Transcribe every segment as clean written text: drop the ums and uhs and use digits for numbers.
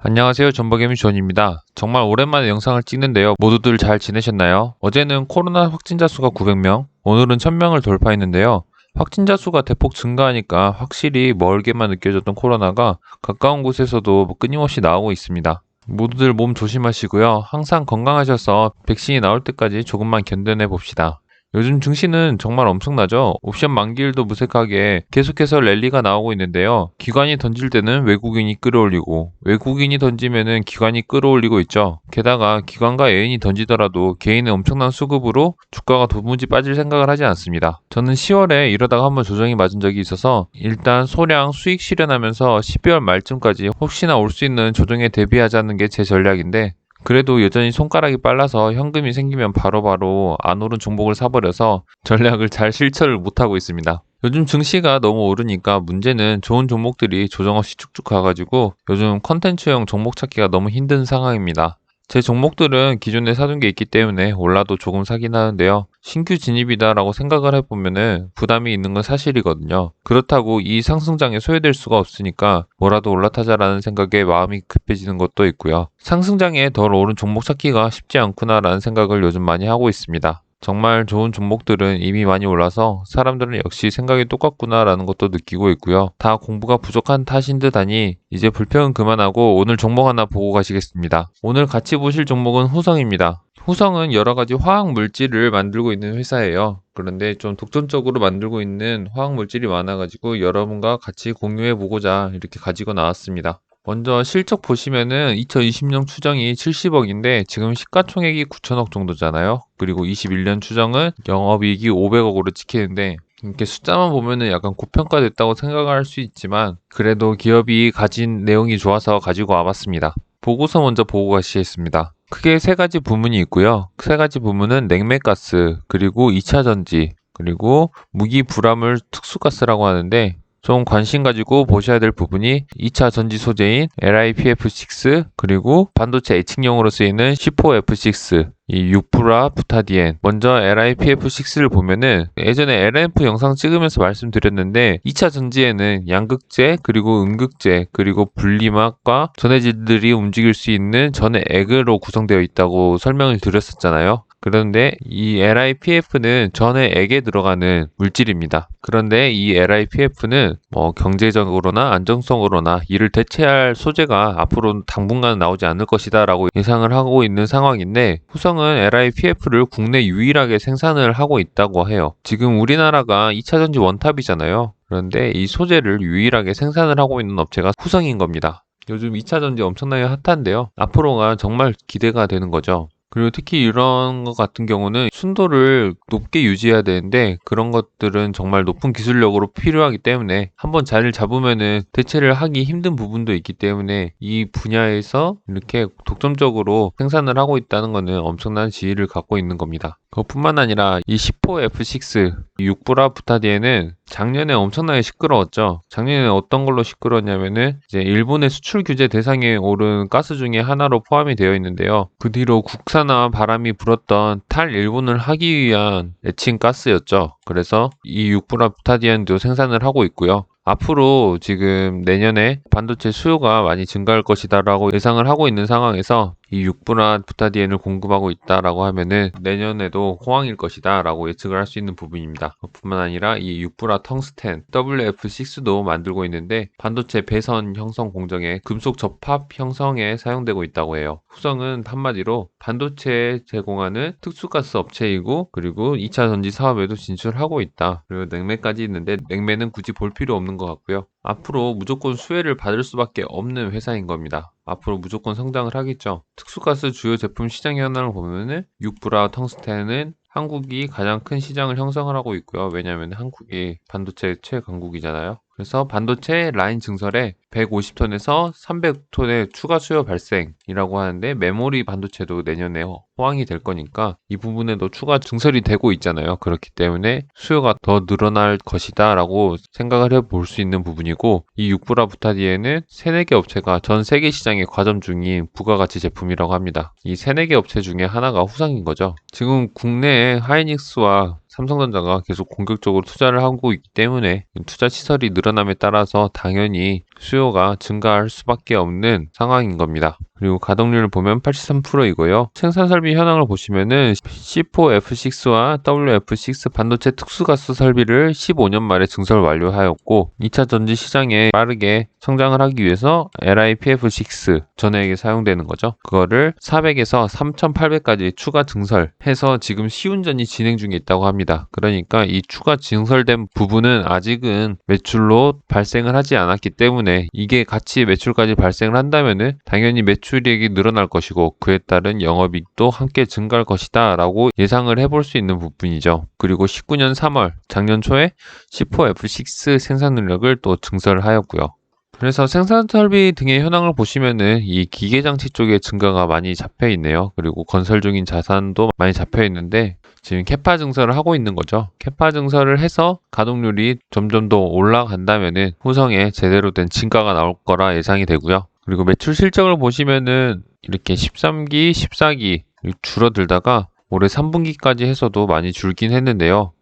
안녕하세요. 전박개미 존입니다. 정말 오랜만에 영상을 찍는데요. 모두들 잘 지내셨나요? 어제는 코로나 확진자 수가 900명, 오늘은 1000명을 돌파했는데요. 확진자 수가 대폭 증가하니까 확실히 멀게만 느껴졌던 코로나가 가까운 곳에서도 끊임없이 나오고 있습니다. 모두들 몸 조심하시고요. 항상 건강하셔서 백신이 나올 때까지 조금만 견뎌내 봅시다. 요즘 증시는 정말 엄청나죠? 옵션 만기일도 무색하게 계속해서 랠리가 나오고 있는데요. 기관이 던질 때는 외국인이 끌어올리고 외국인이 던지면은 기관이 끌어올리고 있죠. 게다가 기관과 애인이 던지더라도 개인의 엄청난 수급으로 주가가 도무지 빠질 생각을 하지 않습니다. 저는 10월에 이러다가 한번 조정이 맞은 적이 있어서 일단 소량 수익 실현하면서 12월 말쯤까지 혹시나 올 수 있는 조정에 대비하자는 게 제 전략인데, 그래도 여전히 손가락이 빨라서 현금이 생기면 바로바로 안 오른 종목을 사버려서 전략을 잘 실천을 못하고 있습니다. 요즘 증시가 너무 오르니까 문제는 좋은 종목들이 조정 없이 쭉쭉 가가지고 요즘 컨텐츠형 종목 찾기가 너무 힘든 상황입니다. 제 종목들은 기존에 사둔 게 있기 때문에 올라도 조금 사긴 하는데요. 신규 진입이다라고 생각을 해보면은 부담이 있는 건 사실이거든요. 그렇다고 이 상승장에 소외될 수가 없으니까 뭐라도 올라타자라는 생각에 마음이 급해지는 것도 있고요. 상승장에 덜 오른 종목 찾기가 쉽지 않구나라는 생각을 요즘 많이 하고 있습니다. 정말 좋은 종목들은 이미 많이 올라서 사람들은 역시 생각이 똑같구나라는 것도 느끼고 있고요. 다 공부가 부족한 탓인 듯하니 이제 불평은 그만하고 오늘 종목 하나 보고 가시겠습니다. 오늘 같이 보실 종목은 후성입니다. 후성은 여러 가지 화학 물질을 만들고 있는 회사예요. 그런데 좀 독점적으로 만들고 있는 화학 물질이 많아가지고 여러분과 같이 공유해 보고자 이렇게 가지고 나왔습니다. 먼저 실적 보시면은 2020년 추정이 70억인데 지금 시가총액이 9천억 정도잖아요. 그리고 21년 추정은 영업이익이 500억으로 찍히는데, 이렇게 숫자만 보면은 약간 고평가됐다고 생각할 수 있지만 그래도 기업이 가진 내용이 좋아서 가지고 와봤습니다. 보고서 먼저 보고 가시겠습니다. 크게 세 가지 부문이 있고요. 세 가지 부문은 냉매가스, 그리고 2차 전지, 그리고 무기 불화물 특수가스라고 하는데, 좀 관심 가지고 보셔야 될 부분이 2차 전지 소재인 LiPF6, 그리고 반도체 애칭용으로 쓰이는 C4F6, 이 6브라 부타디엔. 먼저 LiPF6를 보면은 예전에 LNF 영상 찍으면서 말씀드렸는데, 2차 전지에는 양극재, 그리고 음극재, 그리고 분리막과 전해질들이 움직일 수 있는 전해 액으로 구성되어 있다고 설명을 드렸었잖아요. 그런데 이 LiPF는 전해 액에 들어가는 물질입니다. 그런데 이 LiPF는 경제적으로나 안정성으로나 이를 대체할 소재가 앞으로 당분간 나오지 않을 것이다 라고 예상을 하고 있는 상황인데, 후성은 LiPF를 국내 유일하게 생산을 하고 있다고 해요. 지금 우리나라가 2차전지 원탑이잖아요. 그런데 이 소재를 유일하게 생산을 하고 있는 업체가 후성인 겁니다. 요즘 2차전지 엄청나게 핫한데요. 앞으로가 정말 기대가 되는 거죠. 그리고 특히 이런 것 같은 경우는 순도를 높게 유지해야 되는데, 그런 것들은 정말 높은 기술력으로 필요하기 때문에 한번 자리를 잡으면은 대체를 하기 힘든 부분도 있기 때문에 이 분야에서 이렇게 독점적으로 생산을 하고 있다는 것은 엄청난 지위를 갖고 있는 겁니다. 그것뿐만 아니라 이 C4F6, 6브라 부타디에는 작년에 엄청나게 시끄러웠죠. 작년에 어떤 걸로 시끄러웠냐면은 이제 일본의 수출 규제 대상에 오른 가스 중에 하나로 포함이 되어 있는데요. 그 뒤로 국산화 바람이 불었던 탈일본을 하기 위한 애칭 가스였죠. 그래서 이 6브라 부타디엔도 생산을 하고 있고요. 앞으로 지금 내년에 반도체 수요가 많이 증가할 것이다라고 예상을 하고 있는 상황에서 이 6브라 부타디엔을 공급하고 있다라고 하면은 내년에도 호황일 것이다라고 예측을 할 수 있는 부분입니다. 뿐만 아니라 이 6브라 텅스텐 WF6도 만들고 있는데 반도체 배선 형성 공정에 금속 접합 형성에 사용되고 있다고 해요. 후성은 한마디로 반도체 제공하는 특수가스 업체이고, 그리고 2차 전지 사업에도 진출하고 있다. 그리고 냉매까지 있는데 냉매는 굳이 볼 필요 없는 것 같고요. 앞으로 무조건 수혜를 받을 수밖에 없는 회사인 겁니다. 앞으로 무조건 성장을 하겠죠. 특수가스 주요 제품 시장 현황을 보면은 6브라 텅스텐은 한국이 가장 큰 시장을 형성을 하고 있고요. 왜냐하면 한국이 반도체 최강국이잖아요. 그래서 반도체 라인 증설에 150톤에서 300톤의 추가 수요 발생이라고 하는데, 메모리 반도체도 내년에 호황이 될 거니까 이 부분에도 추가 증설이 되고 있잖아요. 그렇기 때문에 수요가 더 늘어날 것이다 라고 생각을 해볼 수 있는 부분이고, 이 6브라 부타디에는 3, 4개 업체가 전 세계 시장에 과점 중인 부가가치 제품이라고 합니다. 이 3, 4개 업체 중에 하나가 후성인 거죠. 지금 국내에 하이닉스와 삼성전자가 계속 공격적으로 투자를 하고 있기 때문에 투자 시설이 늘어남에 따라서 당연히 수요가 증가할 수밖에 없는 상황인 겁니다. 그리고 가동률을 보면 83%이고요. 생산 설비 현황을 보시면은 C4F6와 WF6 반도체 특수가스 설비를 15년 말에 증설 완료하였고 2차 전지 시장에 빠르게 성장을 하기 위해서 LiPF6 전해액에 사용되는 거죠. 그거를 400에서 3800까지 추가 증설해서 지금 시운전이 진행 중에 있다고 합니다. 그러니까 이 추가 증설된 부분은 아직은 매출로 발생을 하지 않았기 때문에 이게 같이 매출까지 발생을 한다면은 당연히 매출액이 늘어날 것이고 그에 따른 영업이익도 함께 증가할 것이다 라고 예상을 해볼 수 있는 부분이죠. 그리고 19년 3월 작년 초에 C4F6 생산 능력을 또 증설을 하였고요. 그래서 생산 설비 등의 현황을 보시면은 이 기계장치 쪽에 증가가 많이 잡혀 있네요. 그리고 건설 중인 자산도 많이 잡혀 있는데 지금 캐파 증설을 하고 있는 거죠. 캐파 증설을 해서 가동률이 점점 더 올라간다면은 후성에 제대로 된 진가가 나올 거라 예상이 되고요. 그리고 매출 실적을 보시면은 이렇게 13기, 14기 줄어들다가 올해 3분기까지 해서도 많이 줄긴 했는데요.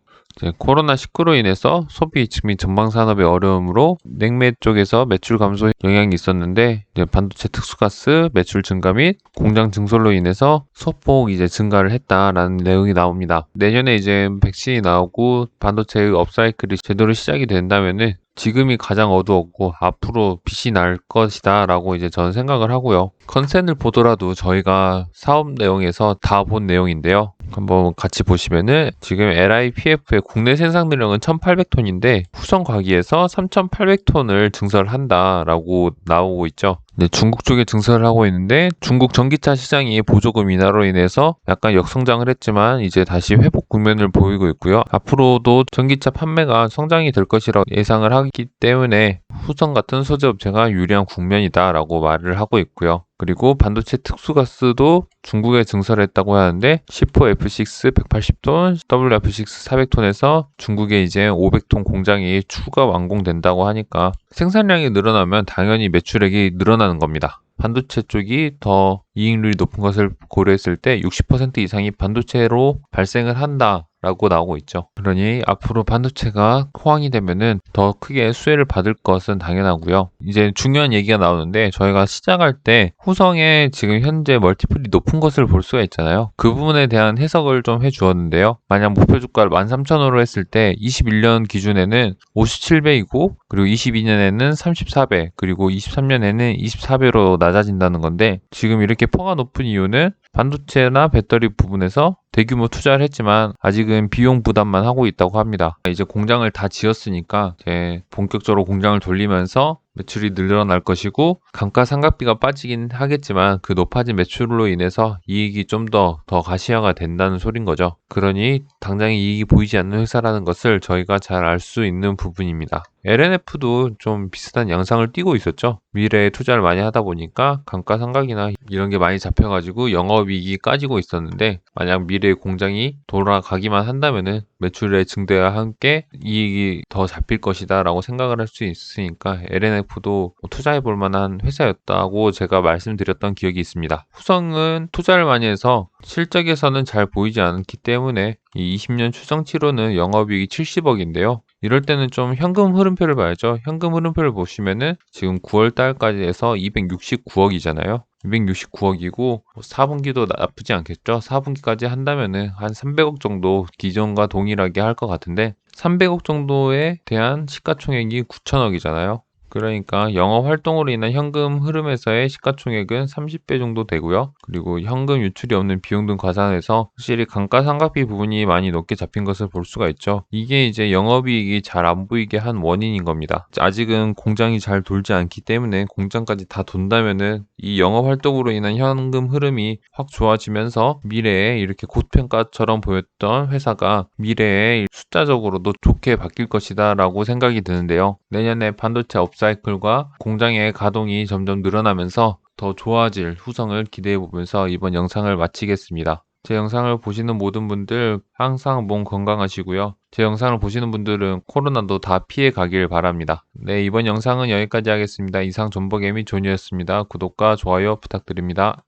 코로나19로 인해서 소비 및 전방산업의 어려움으로 냉매 쪽에서 매출 감소 영향이 있었는데 반도체 특수가스 매출 증가 및 공장 증설로 인해서 소폭 증가를 했다라는 내용이 나옵니다. 내년에 이제 백신이 나오고 반도체의 업사이클이 제대로 시작이 된다면은 지금이 가장 어두웠고 앞으로 빛이 날 것이다 라고 저는 생각을 하고요. 컨센을 보더라도 저희가 사업 내용에서 다 본 내용인데요. 한번 같이 보시면은 지금 LiPF의 국내 생산 능력은 1800톤인데 후성과기에서 3800톤을 증설한다라고 나오고 있죠. 중국 쪽에 증설을 하고 있는데 중국 전기차 시장이 보조금 인하로 인해서 약간 역성장을 했지만 이제 다시 회복 국면을 보이고 있고요. 앞으로도 전기차 판매가 성장이 될 것이라고 예상을 하기 때문에 후성 같은 소재 업체가 유리한 국면이다라고 말을 하고 있고요. 그리고 반도체 특수가스도 중국에 증설했다고 하는데 C4F6 180톤, WF6 400톤에서 중국에 500톤 공장이 추가 완공된다고 하니까 생산량이 늘어나면 당연히 매출액이 늘어나는 겁니다. 반도체 쪽이 더 이익률이 높은 것을 고려했을 때 60% 이상이 반도체로 발생을 한다라고 나오고 있죠. 그러니 앞으로 반도체가 호황이 되면은 더 크게 수혜를 받을 것은 당연하고요. 이제 중요한 얘기가 나오는데 저희가 시작할 때 후성에 지금 현재 멀티플이 높은 것을 볼 수가 있잖아요. 그 부분에 대한 해석을 좀 해주었는데요. 만약 목표 주가를 13,000원으로 했을 때 21년 기준에는 57배이고 그리고 22년에는 34배 그리고 23년에는 24배로 낮아진다는 건데 지금 이렇게 퍼가 높은 이유는 반도체나 배터리 부분에서 대규모 투자를 했지만 아직은 비용 부담만 하고 있다고 합니다. 이제 공장을 다 지었으니까 이제 본격적으로 공장을 돌리면서 매출이 늘어날 것이고 감가상각비가 빠지긴 하겠지만 그 높아진 매출로 인해서 이익이 좀 더 가시화가 된다는 소린 거죠. 그러니 당장 이익이 보이지 않는 회사라는 것을 저희가 잘 알 수 있는 부분입니다. LNF도 좀 비슷한 양상을 띠고 있었죠. 미래에 투자를 많이 하다 보니까 감가상각이나 이런 게 많이 잡혀가지고 영업이익이 까지고 있었는데 만약 미래에 공장이 돌아가기만 한다면은 매출의 증대와 함께 이익이 더 잡힐 것이다 라고 생각을 할 수 있으니까 LNF도 투자해 볼 만한 회사였다고 제가 말씀드렸던 기억이 있습니다. 후성은 투자를 많이 해서 실적에서는 잘 보이지 않기 때문에 이 20년 추정치로는 영업이익이 70억인데요. 이럴 때는 좀 현금 흐름표를 봐야죠. 현금 흐름표를 보시면은 지금 9월 달까지 해서 269억이잖아요. 269억이고 4분기도 나쁘지 않겠죠. 4분기까지 한다면은 한 300억 정도 기존과 동일하게 할 것 같은데 300억 정도에 대한 시가총액이 9천억이잖아요. 그러니까 영업 활동으로 인한 현금 흐름에서의 시가총액은 30배 정도 되고요. 그리고 현금 유출이 없는 비용 등 과산해서 확실히 감가상각비 부분이 많이 높게 잡힌 것을 볼 수가 있죠. 이게 영업이익이 잘 안 보이게 한 원인인 겁니다. 아직은 공장이 잘 돌지 않기 때문에 공장까지 다 돈다면은 이 영업 활동으로 인한 현금 흐름이 확 좋아지면서 미래에 이렇게 고평가처럼 보였던 회사가 미래에 숫자적으로도 좋게 바뀔 것이다 라고 생각이 드는데요. 내년에 반도체 업사이클과 공장의 가동이 점점 늘어나면서 더 좋아질 후성을 기대해 보면서 이번 영상을 마치겠습니다. 제 영상을 보시는 모든 분들 항상 몸 건강하시고요. 제 영상을 보시는 분들은 코로나도 다 피해 가길 바랍니다. 네, 이번 영상은 여기까지 하겠습니다. 이상 존버개미 존이었습니다. 구독과 좋아요 부탁드립니다.